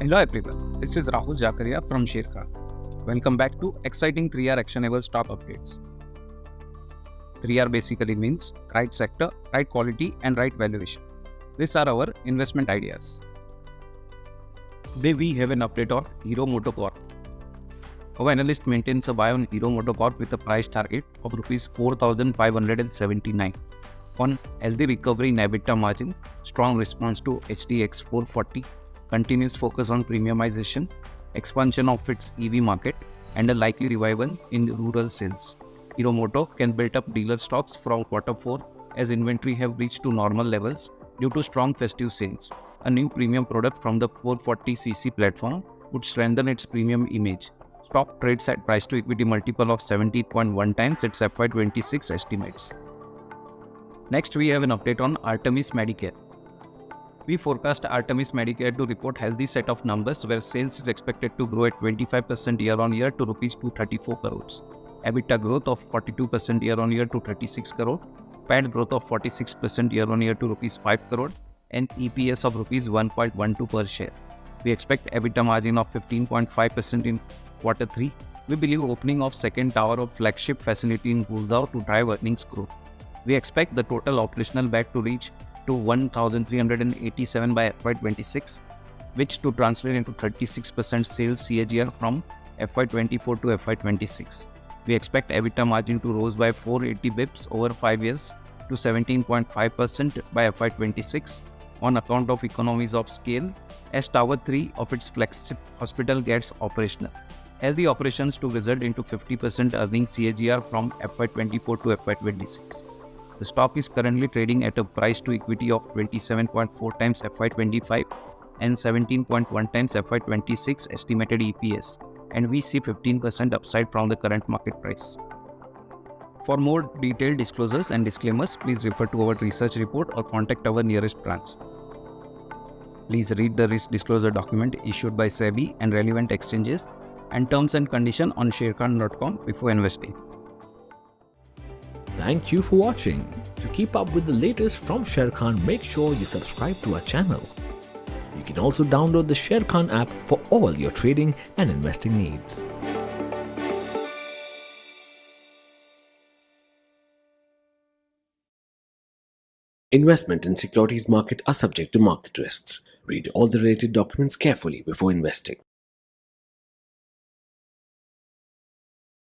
Hello everyone, this is Rahul Jakaria from Sharekhan. Welcome back to exciting 3R actionable stock updates. 3R basically means right sector, right quality and right valuation. These are our investment ideas. Today we have an update on Hero MotoCorp. Our analyst maintains a buy on Hero MotoCorp with a price target of Rs 4,579. On healthy recovery in EBITDA margin, strong response to HDX 440, continuous focus on premiumization, expansion of its EV market, and a likely revival in rural sales. Hero Moto can build up dealer stocks from Q4 as inventory have reached to normal levels due to strong festive sales. A new premium product from the 440cc platform would strengthen its premium image. Stock trades at price to equity multiple of 17.1 times its FY26 estimates. Next, we have an update on Artemis Medicare. We forecast Artemis Medicare to report healthy set of numbers where sales is expected to grow at 25% year-on-year to Rs 234 crores, EBITDA growth of 42% year-on-year to 36 crore, PAT growth of 46% year-on-year to Rs 5 crore, and EPS of Rs 1.12 per share. We expect EBITDA margin of 15.5% in Q3. We believe opening of second tower of flagship facility in Gurgaon to drive earnings growth. We expect the total operational bag to reach to 1,387 by FY26, which to translate into 36% sales CAGR from FY24 to FY26. We expect EBITDA margin to rise by 480 bps over 5 years to 17.5% by FY26 on account of economies of scale as Tower 3 of its flagship hospital gets operational. Healthy operations to result into 50% earnings CAGR from FY24 to FY26. The stock is currently trading at a price to equity of 27.4 times FY25 and 17.1 times FY26 estimated EPS, and we see 15% upside from the current market price. For more detailed disclosures and disclaimers, please refer to our research report or contact our nearest branch. Please read the risk disclosure document issued by SEBI and relevant exchanges and terms and conditions on sharekhan.com before investing. Thank you for watching. To keep up with the latest from Sharekhan, make sure you subscribe to our channel. You can also download the Sharekhan app for all your trading and investing needs. Investment in securities market are subject to market risks. Read all the related documents carefully before investing.